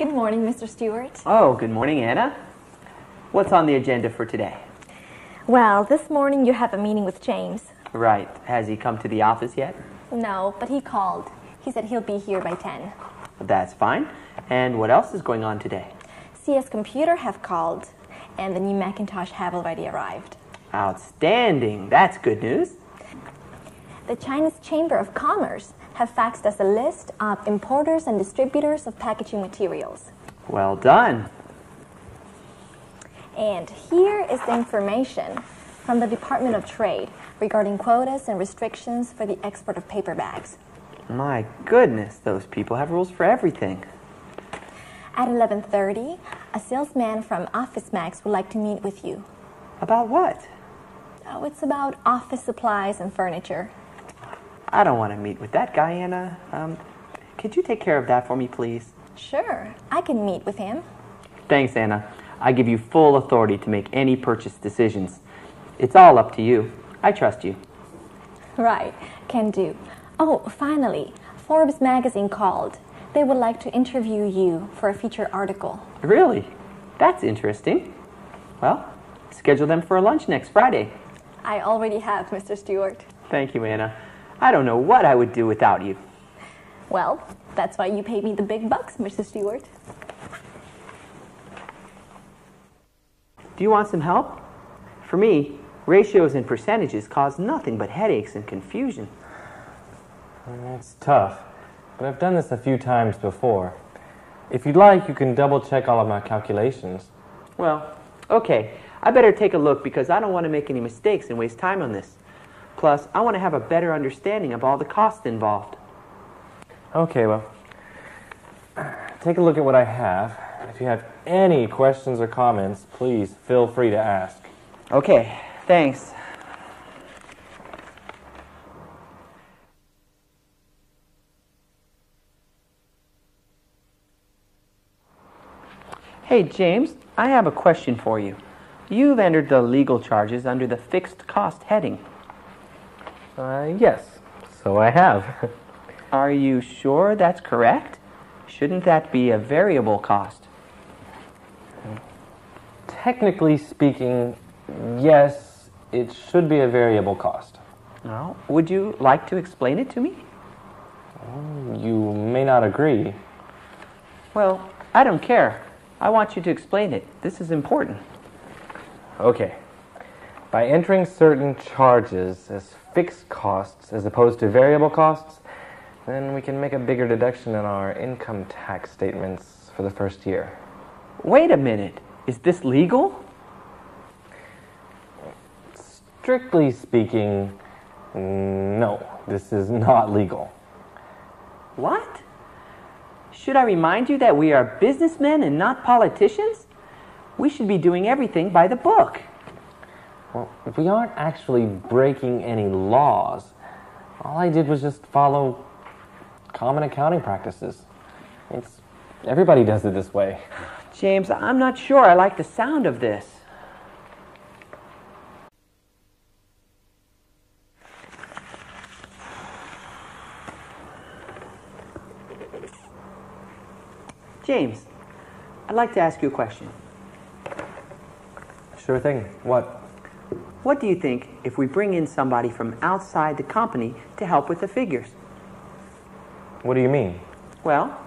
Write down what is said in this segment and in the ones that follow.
Good morning, Mr. Stewart. Oh, good morning, Anna. What's on the agenda for today? Well, this morning you have a meeting with James. Right. Has he come to the office yet? No, but he called. He said he'll be here by 10. That's fine. And what else is going on today? CS Computer have called, and the new Macintosh have already arrived. Outstanding. That's good news. The Chinese Chamber of Commerce have faxed us a list of importers and distributors of packaging materials. Well done. And here is the information from the Department of Trade regarding quotas and restrictions for the export of paper bags. My goodness, those people have rules for everything. At 11:30, a salesman from Office Max would like to meet with you. About what? Oh, it's about office supplies and furniture. I don't want to meet with that guy, Anna. Could you take care of that for me, please? Sure, I can meet with him. Thanks, Anna. I give you full authority to make any purchase decisions. It's all up to you. I trust you. Right, can do. Oh, finally, Forbes magazine called. They would like to interview you for a feature article. Really? That's interesting. Well, schedule them for a lunch next Friday. I already have, Mr. Stewart. Thank you, Anna. I don't know what I would do without you. Well, that's why you pay me the big bucks, Mr. Stewart. Do you want some help? For me, ratios and percentages cause nothing but headaches and confusion. It's tough, but I've done this a few times before. If you'd like, you can double-check all of my calculations. Well, okay. I better take a look because I don't want to make any mistakes and waste time on this. Plus, I want to have a better understanding of all the costs involved. Okay, well, take a look at what I have. If you have any questions or comments, please feel free to ask. Okay, thanks. Hey, James, I have a question for you. You've entered the legal charges under the fixed cost heading. Yes, so I have. Are you sure that's correct? Shouldn't that be a variable cost? Technically speaking, yes, it should be a variable cost. Well, would you like to explain it to me? You may not agree. Well, I don't care. I want you to explain it. This is important. Okay. By entering certain charges as fixed costs as opposed to variable costs, then we can make a bigger deduction in our income tax statements for the first year. Wait a minute. Is this legal? Strictly speaking, no, this is not legal. What? Should I remind you that we are businessmen and not politicians? We should be doing everything by the book. Well, we aren't actually breaking any laws. All I did was just follow common accounting practices. Everybody does it this way. James, I'm not sure I like the sound of this. James, I'd like to ask you a question. Sure thing. What? What do you think if we bring in somebody from outside the company to help with the figures? What do you mean? Well,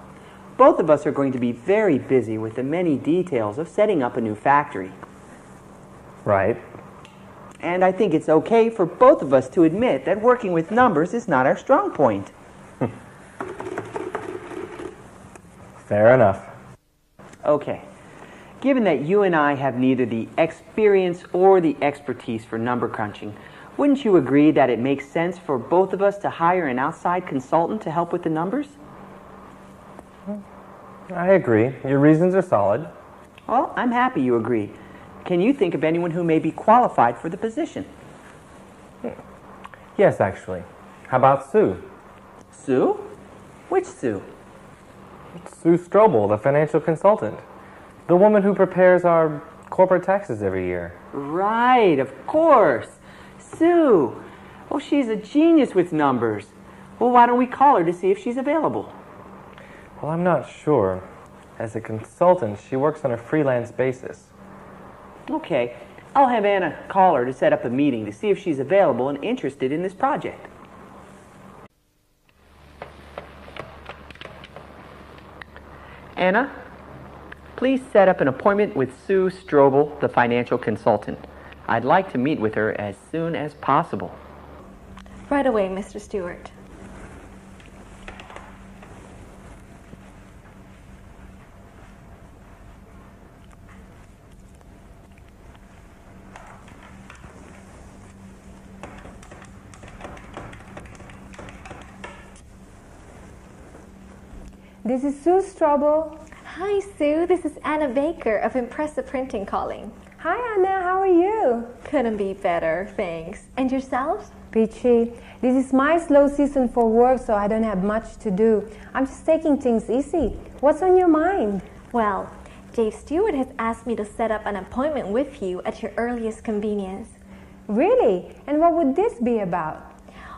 both of us are going to be very busy with the many details of setting up a new factory. Right. And I think it's okay for both of us to admit that working with numbers is not our strong point. Fair enough. Okay. Given that you and I have neither the experience or the expertise for number crunching, wouldn't you agree that it makes sense for both of us to hire an outside consultant to help with the numbers? I agree. Your reasons are solid. Well, I'm happy you agree. Can you think of anyone who may be qualified for the position? Yes, actually. How about Sue? Sue? Which Sue? Sue Strobel, the financial consultant. The woman who prepares our corporate taxes every year. Right, of course. Sue. Oh, she's a genius with numbers. Well, why don't we call her to see if she's available? Well, I'm not sure. As a consultant, she works on a freelance basis. Okay, I'll have Anna call her to set up a meeting to see if she's available and interested in this project. Anna, please set up an appointment with Sue Strobel, the financial consultant. I'd like to meet with her as soon as possible. Right away, Mr. Stewart. This is Sue Strobel. Hi, Sue. This is Anna Baker of Impressive Printing calling. Hi, Anna. How are you? Couldn't be better, thanks. And yourself? Peachy. This is my slow season for work, so I don't have much to do. I'm just taking things easy. What's on your mind? Well, Dave Stewart has asked me to set up an appointment with you at your earliest convenience. Really? And what would this be about?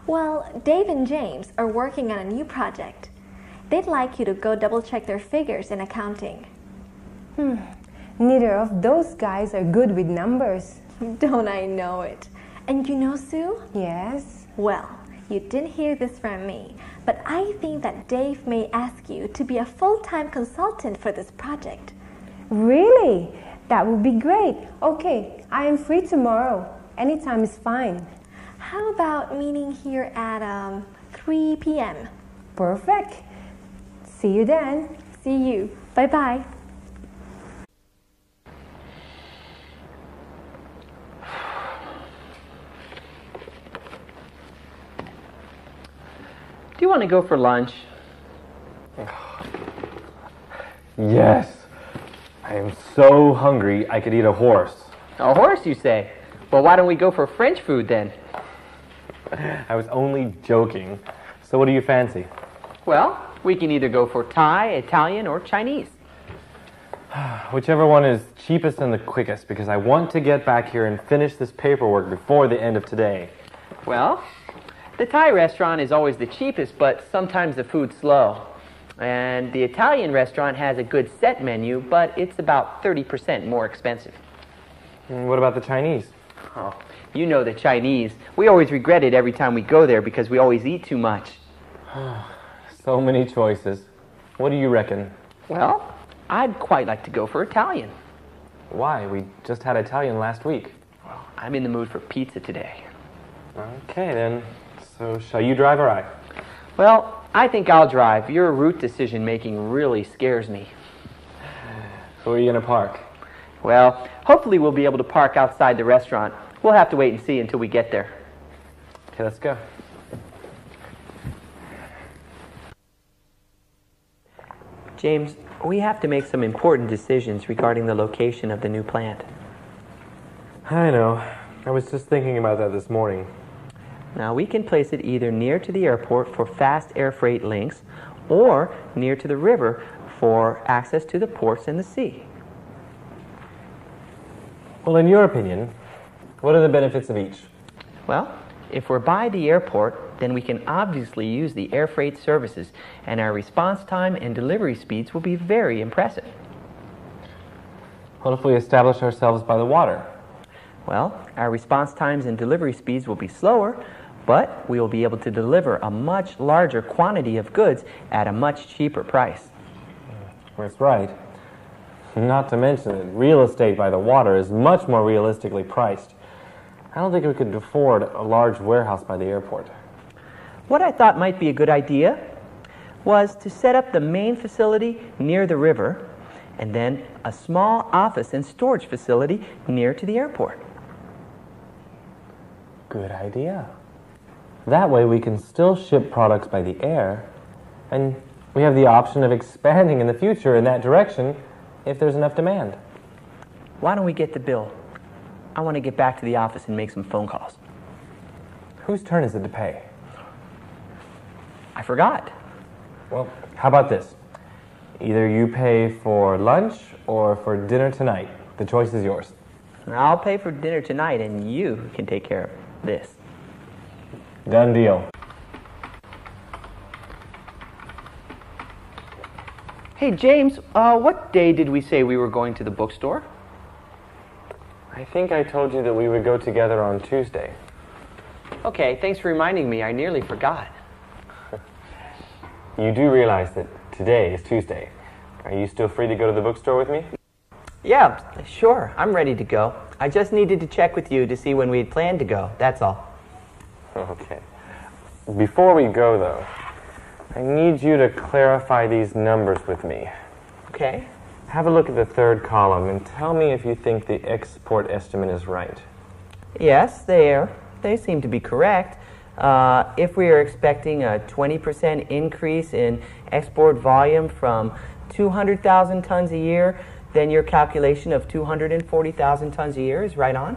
Well, Dave and James are working on a new project. They'd like you to go double-check their figures in accounting. Neither of those guys are good with numbers. Don't I know it? And you know, Sue? Yes? Well, you didn't hear this from me, but I think that Dave may ask you to be a full-time consultant for this project. Really? That would be great. Okay, I am free tomorrow. Anytime is fine. How about meeting here at 3 p.m.? Perfect. See you then. See you. Bye-bye. Do you want to go for lunch? Yes. I am so hungry I could eat a horse. A horse, you say? Well, why don't we go for French food then? I was only joking. So what do you fancy? Well, we can either go for Thai, Italian, or Chinese. Whichever one is cheapest and the quickest, because I want to get back here and finish this paperwork before the end of today. Well, the Thai restaurant is always the cheapest, but sometimes the food's slow. And the Italian restaurant has a good set menu, but it's about 30% more expensive. And what about the Chinese? Oh, you know the Chinese. We always regret it every time we go there because we always eat too much. So many choices. What do you reckon? Well, I'd quite like to go for Italian. Why? We just had Italian last week. Well, I'm in the mood for pizza today. Okay, then. So, shall you drive or I? Well, I think I'll drive. Your route decision-making really scares me. So where are you going to park? Well, hopefully we'll be able to park outside the restaurant. We'll have to wait and see until we get there. Okay, let's go. James, we have to make some important decisions regarding the location of the new plant. I know. I was just thinking about that this morning. Now, we can place it either near to the airport for fast air freight links or near to the river for access to the ports and the sea. Well, in your opinion, what are the benefits of each? Well, if we're by the airport, then we can obviously use the air freight services, and our response time and delivery speeds will be very impressive. What if we establish ourselves by the water? Well, our response times and delivery speeds will be slower, but we will be able to deliver a much larger quantity of goods at a much cheaper price. That's right. Not to mention that real estate by the water is much more realistically priced. I don't think we could afford a large warehouse by the airport. What I thought might be a good idea was to set up the main facility near the river and then a small office and storage facility near to the airport. Good idea. That way we can still ship products by the air, and we have the option of expanding in the future in that direction if there's enough demand. Why don't we get the bill? I want to get back to the office and make some phone calls. Whose turn is it to pay? I forgot. Well, how about this? Either you pay for lunch or for dinner tonight. The choice is yours. I'll pay for dinner tonight, and you can take care of this. Done deal. Hey, James, what day did we say we were going to the bookstore? I think I told you that we would go together on Tuesday. Okay, thanks for reminding me. I nearly forgot. You do realize that today is Tuesday. Are you still free to go to the bookstore with me? Yeah, sure. I'm ready to go. I just needed to check with you to see when we had planned to go. That's all. Okay. Before we go, though, I need you to clarify these numbers with me. Okay. Have a look at the third column and tell me if you think the export estimate is right. Yes, they seem to be correct. If we are expecting a 20% increase in export volume from 200,000 tons a year, then your calculation of 240,000 tons a year is right on.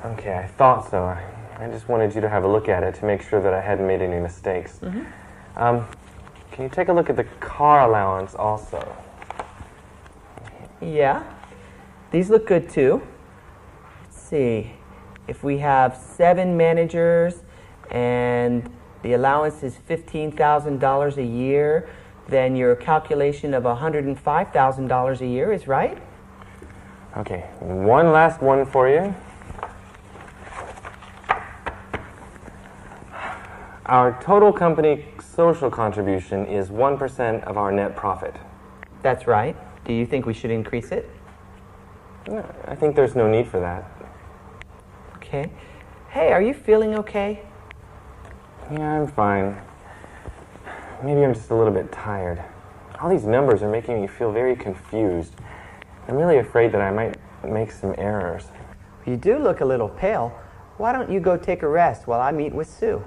Okay, I thought so. I just wanted you to have a look at it to make sure that I hadn't made any mistakes. Can you take a look at the car allowance also? Yeah, these look good too. Let's see. If we have 7 managers and the allowance is $15,000 a year, then your calculation of $105,000 a year is right. Okay, one last one for you. Our total company social contribution is 1% of our net profit. That's right. Do you think we should increase it? No, I think there's no need for that. Okay. Hey, are you feeling okay? Yeah, I'm fine. Maybe I'm just a little bit tired. All these numbers are making me feel very confused. I'm really afraid that I might make some errors. You do look a little pale. Why don't you go take a rest while I meet with Sue?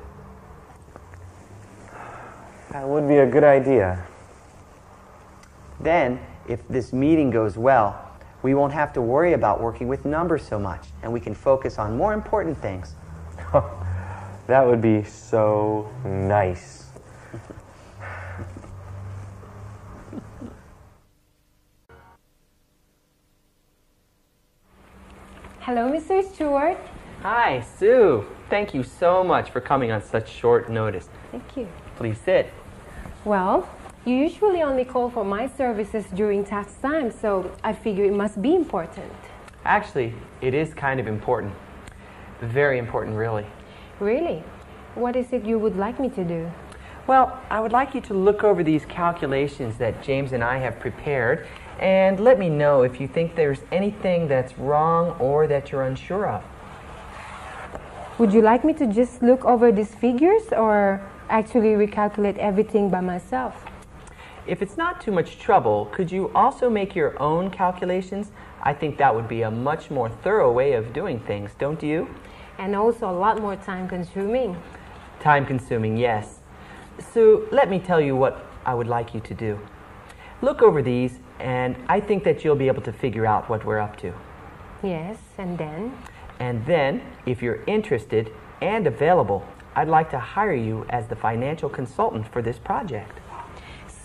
That would be a good idea. Then, if this meeting goes well, we won't have to worry about working with numbers so much, and we can focus on more important things. That would be so nice. Hello, Mr. Stewart. Hi, Sue. Thank you so much for coming on such short notice. Thank you. Please sit. Well, you usually only call for my services during tax time, so I figure it must be important. Actually, it is kind of important. Very important, really. Really? What is it you would like me to do? Well, I would like you to look over these calculations that James and I have prepared and let me know if you think there's anything that's wrong or that you're unsure of. Would you like me to just look over these figures or actually recalculate everything by myself? If it's not too much trouble, could you also make your own calculations? I think that would be a much more thorough way of doing things, don't you? And also a lot more time consuming. Time consuming, yes. So let me tell you what I would like you to do. Look over these, and I think that you'll be able to figure out what we're up to. Yes, and then? And then, if you're interested and available, I'd like to hire you as the financial consultant for this project.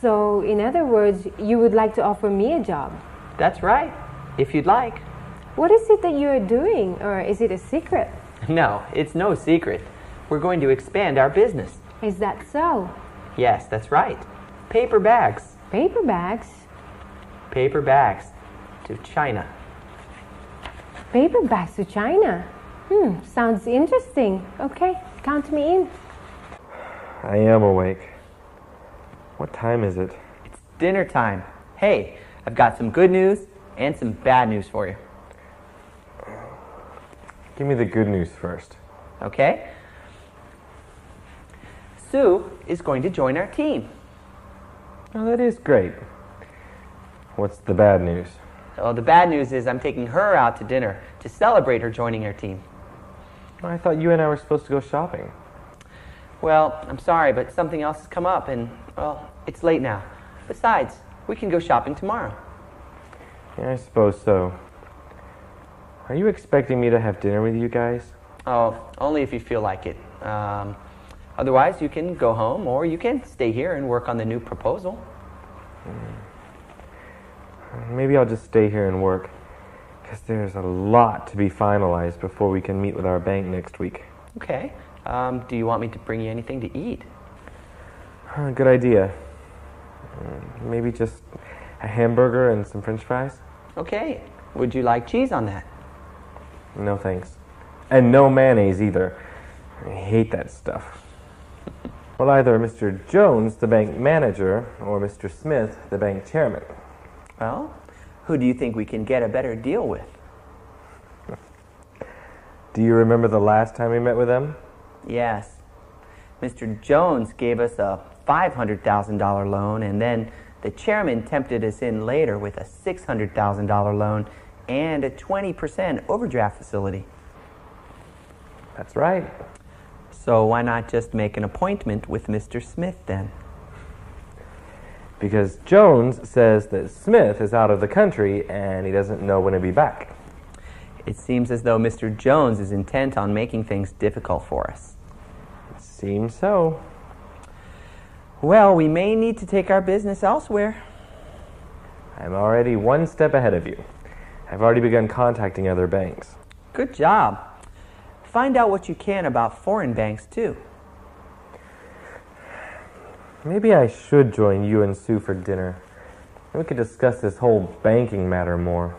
So, in other words, you would like to offer me a job? That's right, if you'd like. What is it that you're doing, or is it a secret? No, it's no secret. We're going to expand our business. Is that so? Yes, that's right. Paper bags. Paper bags? Paper bags to China. Paper bags to China? Sounds interesting. Okay, count me in. I am awake. What time is it? It's dinner time. Hey, I've got some good news and some bad news for you. Give me the good news first. Okay? Sue is going to join our team. Oh, that is great. What's the bad news? Well, the bad news is I'm taking her out to dinner to celebrate her joining our team. I thought you and I were supposed to go shopping. Well, I'm sorry, but something else has come up and, well, it's late now. Besides, we can go shopping tomorrow. Yeah, I suppose so. Are you expecting me to have dinner with you guys? Oh, only if you feel like it. Otherwise, you can go home or you can stay here and work on the new proposal. Maybe I'll just stay here and work, because there's a lot to be finalized before we can meet with our bank next week. Okay. Do you want me to bring you anything to eat? Good idea. Maybe just a hamburger and some french fries? Okay. Would you like cheese on that? No thanks. And no mayonnaise either. I hate that stuff. Well, either Mr. Jones, the bank manager, or Mr. Smith, the bank chairman. Well, who do you think we can get a better deal with? Do you remember the last time we met with them? Yes. Mr. Jones gave us a $500,000 loan, and then the chairman tempted us in later with a $600,000 loan and a 20% overdraft facility. That's right. So why not just make an appointment with Mr. Smith then? Because Jones says that Smith is out of the country and he doesn't know when he'll be back. It seems as though Mr. Jones is intent on making things difficult for us. It seems so. Well, we may need to take our business elsewhere. I'm already one step ahead of you. I've already begun contacting other banks. Good job. Find out what you can about foreign banks, too. Maybe I should join you and Sue for dinner. We could discuss this whole banking matter more.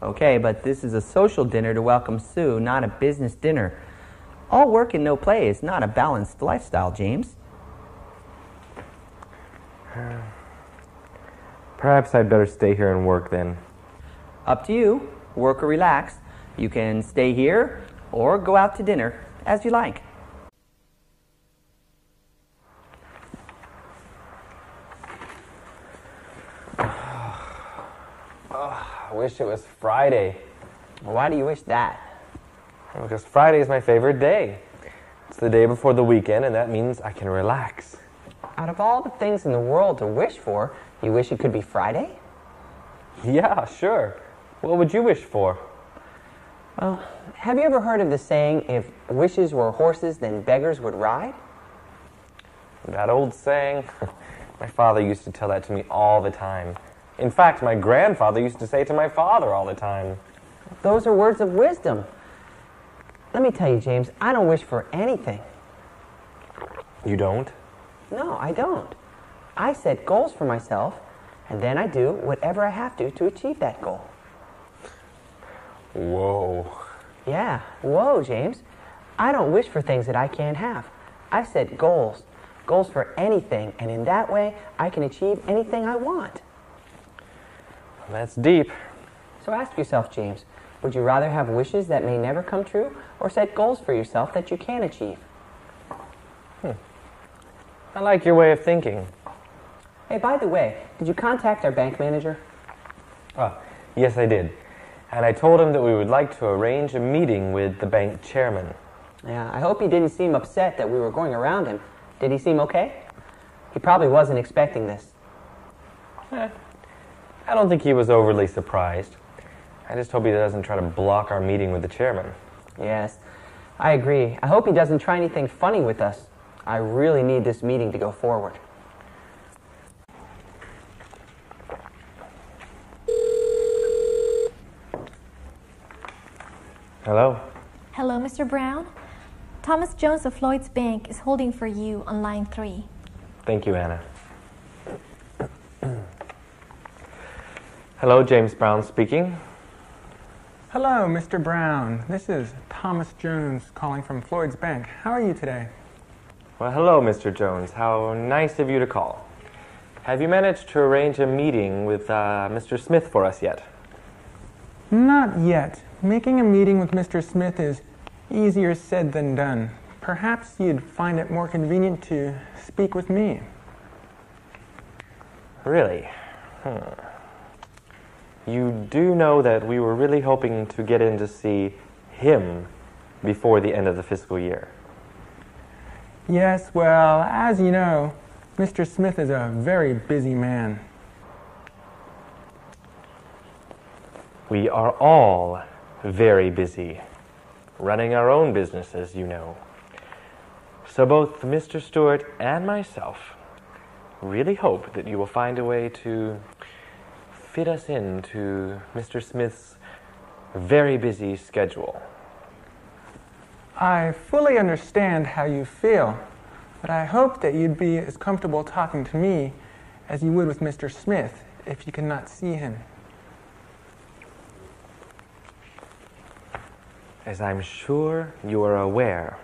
Okay, but this is a social dinner to welcome Sue, not a business dinner. All work and no play is not a balanced lifestyle, James. Perhaps I'd better stay here and work then. Up to you. Work or relax. You can stay here or go out to dinner, as you like. I wish it was Friday. Why do you wish that? Because Friday is my favorite day. It's the day before the weekend, and that means I can relax. Out of all the things in the world to wish for, you wish it could be Friday? Yeah, sure. What would you wish for? Well, have you ever heard of the saying, if wishes were horses, then beggars would ride? That old saying? My father used to tell that to me all the time. In fact, my grandfather used to say it to my father all the time. Those are words of wisdom. Let me tell you, James, I don't wish for anything. You don't? No, I don't. I set goals for myself, and then I do whatever I have to achieve that goal. Whoa. Yeah, whoa, James. I don't wish for things that I can't have. I set goals. Goals for anything, and in that way, I can achieve anything I want. That's deep. So ask yourself, James, would you rather have wishes that may never come true, or set goals for yourself that you can achieve? I like your way of thinking. Hey, by the way, did you contact our bank manager? Yes, I did. And I told him that we would like to arrange a meeting with the bank chairman. Yeah, I hope he didn't seem upset that we were going around him. Did he seem okay? He probably wasn't expecting this. I don't think he was overly surprised. I just hope he doesn't try to block our meeting with the chairman. Yes, I agree. I hope he doesn't try anything funny with us. I really need this meeting to go forward. Hello? Hello, Mr. Brown. Thomas Jones of Lloyd's Bank is holding for you on line 3. Thank you, Anna. Hello, James Brown speaking. Hello, Mr. Brown. This is Thomas Jones calling from Floyd's Bank. How are you today? Well, hello, Mr. Jones. How nice of you to call. Have you managed to arrange a meeting with Mr. Smith for us yet? Not yet. Making a meeting with Mr. Smith is easier said than done. Perhaps you'd find it more convenient to speak with me. Really? You do know that we were really hoping to get in to see him before the end of the fiscal year. Yes, well, as you know, Mr. Smith is a very busy man. We are all very busy, running our own businesses, you know. So both Mr. Stewart and myself really hope that you will find a way to fit us into Mr. Smith's very busy schedule. I fully understand how you feel, but I hope that you'd be as comfortable talking to me as you would with Mr. Smith if you could not see him. As I'm sure you are aware,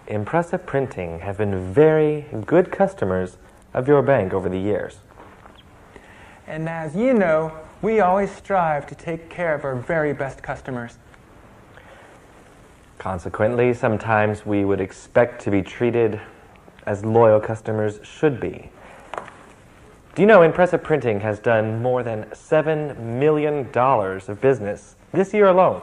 Impressa Printing have been very good customers of your bank over the years. And as you know, we always strive to take care of our very best customers. Consequently, sometimes we would expect to be treated as loyal customers should be. Do you know Impressa Printing has done more than $7 million of business this year alone?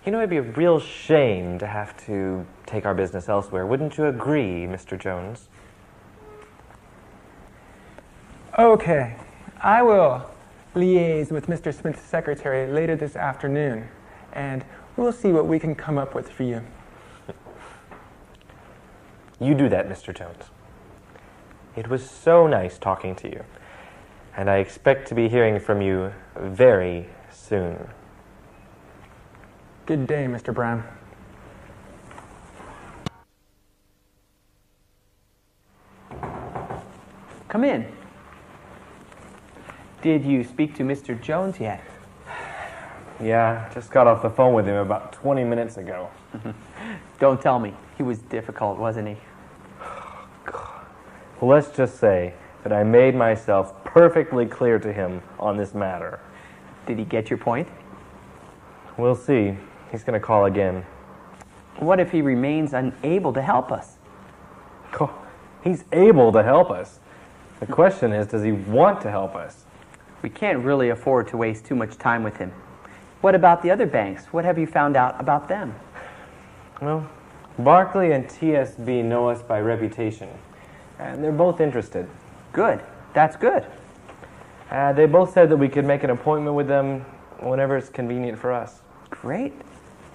You know, it'd be a real shame to have to take our business elsewhere. Wouldn't you agree, Mr. Jones? Okay, I will liaise with Mr. Smith's secretary later this afternoon, and we'll see what we can come up with for you. You do that, Mr. Jones. It was so nice talking to you, and I expect to be hearing from you very soon. Good day, Mr. Brown. Come in. Did you speak to Mr. Jones yet? Yeah, just got off the phone with him about 20 minutes ago. Don't tell me. He was difficult, wasn't he? Well, let's just say that I made myself perfectly clear to him on this matter. Did he get your point? We'll see. He's going to call again. What if he remains unable to help us? Oh, he's able to help us. The question is, does he want to help us? We can't really afford to waste too much time with him. What about the other banks? What have you found out about them? Well, Barclay and TSB know us by reputation, and they're both interested. Good. That's good. They both said that we could make an appointment with them whenever it's convenient for us. Great.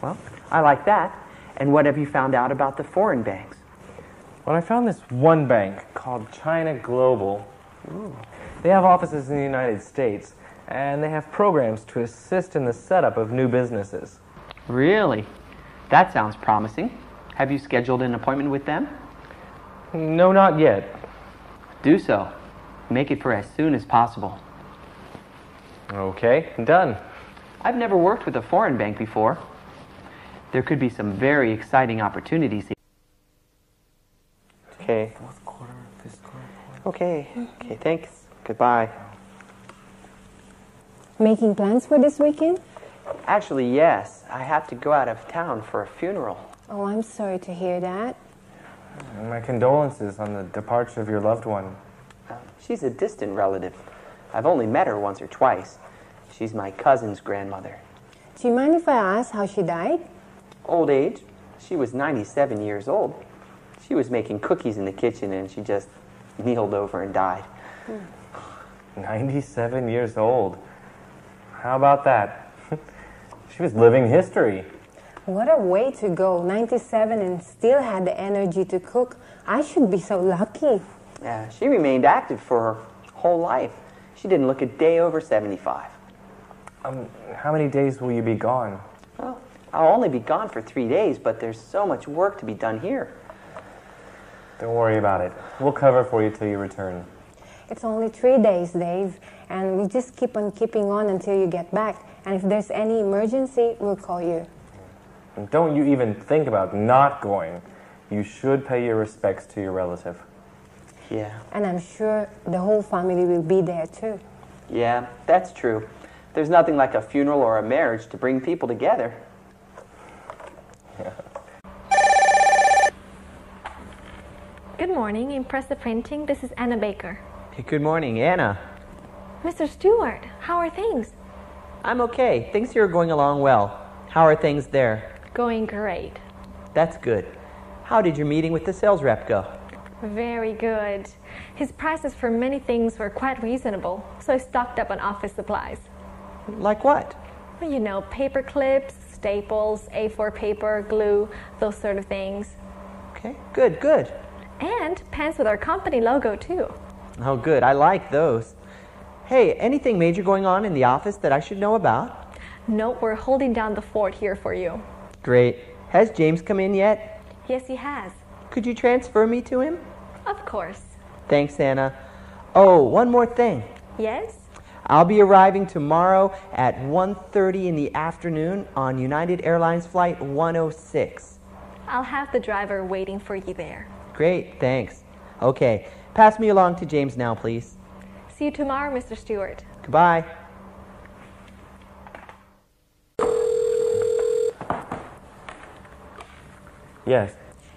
Well, I like that. And what have you found out about the foreign banks? Well, I found this one bank called China Global. Ooh. They have offices in the United States, and they have programs to assist in the setup of new businesses. Really? That sounds promising. Have you scheduled an appointment with them? No, not yet. Do so. Make it for as soon as possible. Okay, done. I've never worked with a foreign bank before. There could be some very exciting opportunities here. Okay. Fourth quarter, fifth quarter. Okay, thanks. Goodbye. Making plans for this weekend? Actually, yes. I have to go out of town for a funeral. Oh, I'm sorry to hear that. My condolences on the departure of your loved one. She's a distant relative. I've only met her once or twice. She's my cousin's grandmother. Do you mind if I ask how she died? Old age. She was 97 years old. She was making cookies in the kitchen and she just kneeled over and died. 97 years old. How about that? She was living history. What a way to go. 97 and still had the energy to cook. I should be so lucky. Yeah, she remained active for her whole life. She didn't look a day over 75. How many days will you be gone? Well, I'll only be gone for 3 days, but there's so much work to be done here. Don't worry about it. We'll cover for you till you return. It's only 3 days, Dave, and we just keep on keeping on until you get back. And if there's any emergency, we'll call you. And don't you even think about not going. You should pay your respects to your relative. Yeah. And I'm sure the whole family will be there too. Yeah, that's true. There's nothing like a funeral or a marriage to bring people together. Good morning, Impressa Printing. This is Anna Baker. Hey, good morning, Anna. Mr. Stewart, how are things? I'm okay. Things here are going along well. How are things there? Going great. That's good. How did your meeting with the sales rep go? Very good. His prices for many things were quite reasonable, so I stocked up on office supplies. Like what? Well, you know, paper clips, staples, A4 paper, glue, those sort of things. Okay, good. And pens with our company logo, too. Oh, good. I like those. Hey, anything major going on in the office that I should know about? No, we're holding down the fort here for you. Great. Has James come in yet? Yes, he has. Could you transfer me to him? Of course. Thanks, Anna. Oh, one more thing. Yes? I'll be arriving tomorrow at 1:30 in the afternoon on United Airlines Flight 106. I'll have the driver waiting for you there. Great, thanks. Okay, pass me along to James now, please. See you tomorrow, Mr. Stewart. Goodbye. Yes.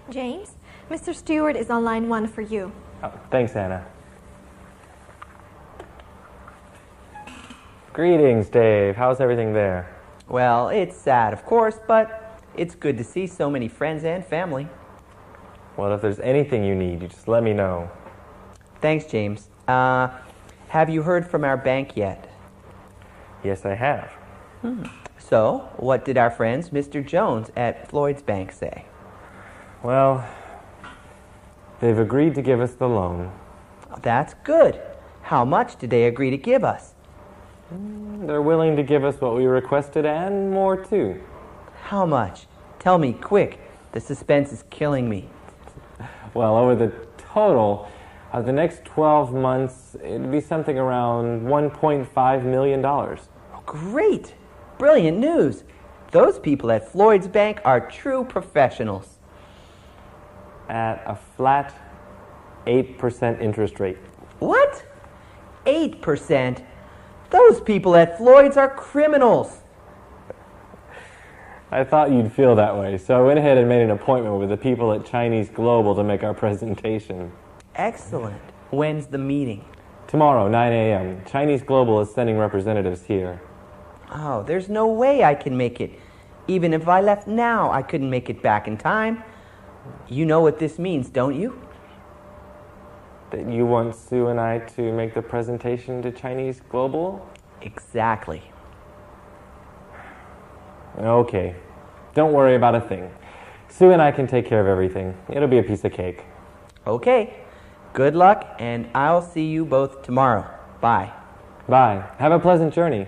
James, Mr. Stewart is on line 1 for you. Oh, thanks, Anna. Greetings, Dave. How's everything there? Well, it's sad, of course, but it's good to see so many friends and family. Well, if there's anything you need, you just let me know. Thanks, James. Have you heard from our bank yet? Yes, I have. So, what did our friends, Mr. Jones at Floyd's Bank, say? Well, they've agreed to give us the loan. That's good. How much did they agree to give us? They're willing to give us what we requested and more, too. How much? Tell me, quick. The suspense is killing me. Well, over the total of the next 12 months, it'd be something around $1.5 million. Oh, great! Brilliant news. Those people at Floyd's Bank are true professionals. At a flat 8% interest rate. What? 8%? Those people at Floyd's are criminals. I thought you'd feel that way, so I went ahead and made an appointment with the people at Chinese Global to make our presentation. Excellent. When's the meeting? Tomorrow, 9 a.m. Chinese Global is sending representatives here. Oh, there's no way I can make it. Even if I left now, I couldn't make it back in time. You know what this means, don't you? That you want Sue and I to make the presentation to Chinese Global? Exactly. Okay. Don't worry about a thing. Sue and I can take care of everything. It'll be a piece of cake. Okay. Good luck, and I'll see you both tomorrow. Bye. Bye. Have a pleasant journey.